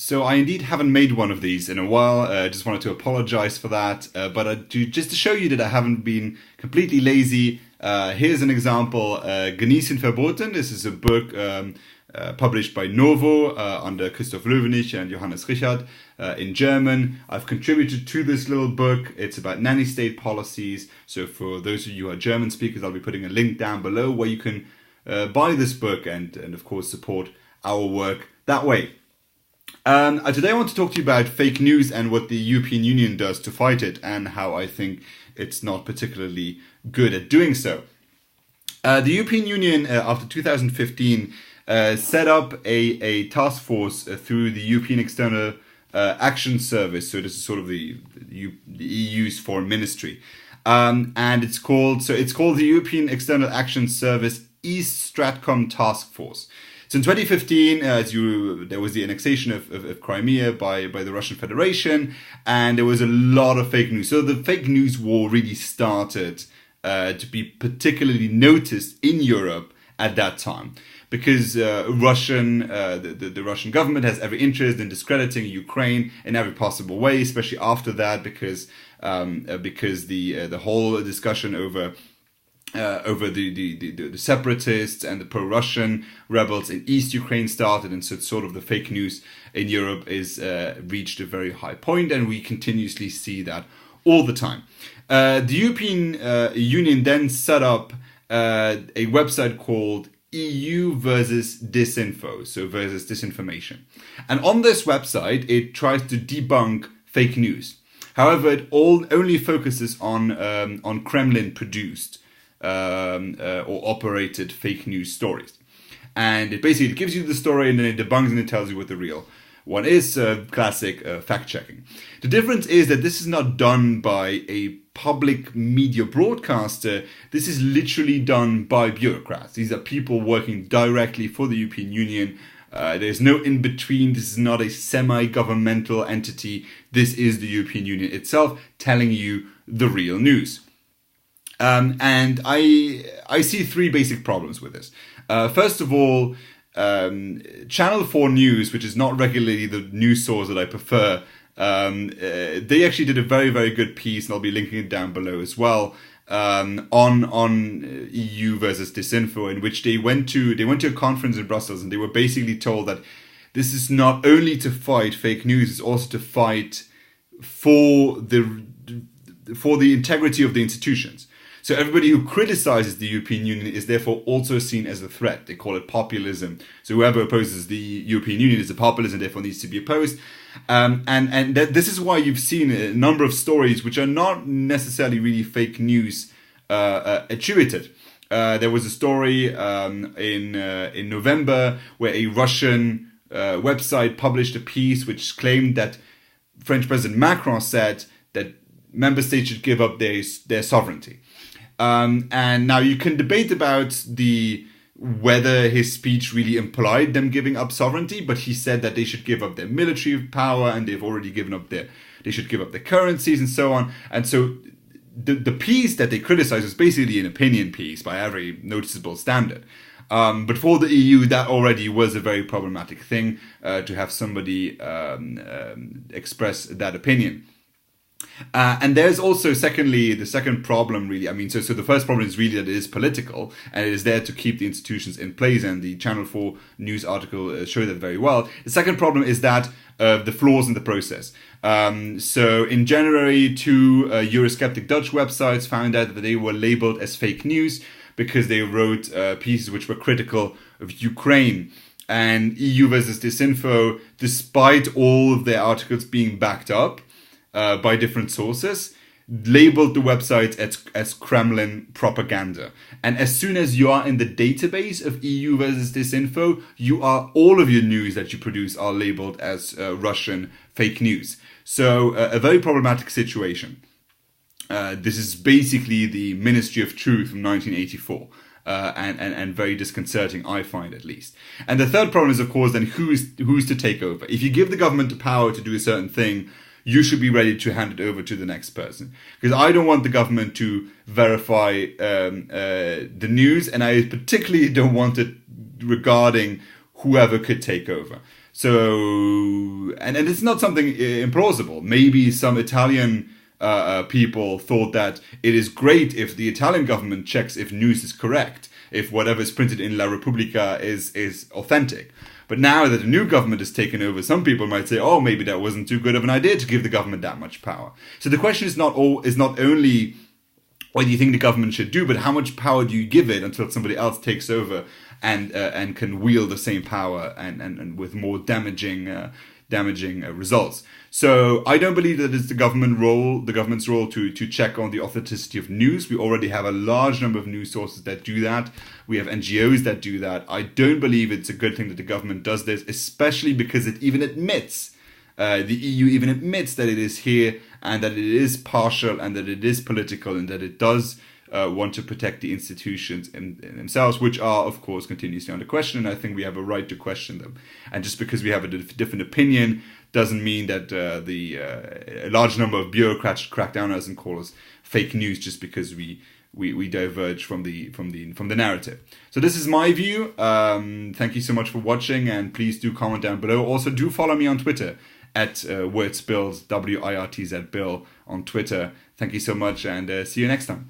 So I indeed haven't made one of these in a while. Just wanted to apologize for that. Just to show you that I haven't been completely lazy, here's an example. Genießen verboten. This is a book published by Novo under Christoph Löwenich and Johannes Richard in German. I've contributed to this little book. It's about nanny state policies. So for those of you who are German speakers, I'll be putting a link down below where you can buy this book and of course support our work that way. Today I want to talk to you about fake news and what the European Union does to fight it and how I think it's not particularly good at doing so. The European Union, after 2015, set up a task force through the European External Action Service. So this is sort of the EU's foreign ministry. And it's called the European External Action Service East Stratcom Task Force. So in 2015, there was the annexation of Crimea by the Russian Federation, and there was a lot of fake news. So the fake news war really started to be particularly noticed in Europe at that time, because the Russian government has every interest in discrediting Ukraine in every possible way, especially after that, because the whole discussion over the separatists and the pro-Russian rebels in East Ukraine started, and so sort of the fake news in Europe is reached a very high point, and we continuously see that all the time. The European Union then set up a website called EU versus Disinfo, so versus disinformation, and on this website it tries to debunk fake news. However, it only focuses on Kremlin-produced or operated fake news stories. And it basically gives you the story and then it debunks and it tells you what the real one is. Classic fact-checking. The difference is that this is not done by a public media broadcaster. This is literally done by bureaucrats. These are people working directly for the European Union. There's no in-between. This is not a semi-governmental entity. This is the European Union itself telling you the real news. And I see three basic problems with this. First of all, Channel 4 News, which is not regularly the news source that I prefer, they actually did a very, very good piece, and I'll be linking it down below as well, on EU versus disinfo, in which they went to a conference in Brussels, and they were basically told that this is not only to fight fake news, it's also to fight for the integrity of the institutions. So everybody who criticizes the European Union is therefore also seen as a threat. They call it populism. So whoever opposes the European Union is a populist and therefore needs to be opposed. This is why you've seen a number of stories which are not necessarily really fake news attributed. There was a story in November where a Russian website published a piece which claimed that French President Macron said that member states should give up their sovereignty. And now you can debate about whether his speech really implied them giving up sovereignty, but he said that they should give up their military power and they've already given up they should give up their currencies and so on. And so the piece that they criticized was basically an opinion piece by every noticeable standard. But for the EU, that already was a very problematic thing to have somebody express that opinion. And there's also, secondly, the second problem really, so the first problem is really that it is political and it is there to keep the institutions in place, and the Channel 4 news article showed that very well. The second problem is that the flaws in the process. So in January, two Eurosceptic Dutch websites found out that they were labeled as fake news because they wrote pieces which were critical of Ukraine. And EU versus Disinfo, despite all of their articles being backed up by different sources, labeled the websites as Kremlin propaganda. And as soon as you are in the database of EU versus Disinfo, all of your news that you produce are labeled as Russian fake news. So a very problematic situation. This is basically the Ministry of Truth from 1984. And very disconcerting, I find, at least. And the third problem is, of course, then who's to take over? If you give the government the power to do a certain thing, you should be ready to hand it over to the next person. Because I don't want the government to verify the news, and I particularly don't want it regarding whoever could take over. So and it's not something implausible. Maybe some Italian people thought that it is great if the Italian government checks if news is correct, if whatever is printed in La Repubblica is authentic. But now that the new government has taken over, some people might say, oh, maybe that wasn't too good of an idea to give the government that much power. So the question is not only what do you think the government should do, but how much power do you give it until somebody else takes over and can wield the same power and with more damaging results. So I don't believe that it's the government's role to check on the authenticity of news. We already have a large number of news sources that do that. We have NGOs that do that. I don't believe it's a good thing that the government does this, especially because it even admits, the EU even admits that it is here and that it is partial and that it is political and that it does want to protect the institutions in themselves, which are, of course, continuously under question. And I think we have a right to question them. And just because we have a different opinion doesn't mean that a large number of bureaucrats should crack down on us and call us fake news just because we diverge from the narrative. So this is my view. Thank you so much for watching, and please do comment down below. Also, do follow me on Twitter at WirtzBill, WIRTZ Bill on Twitter. Thank you so much, and see you next time.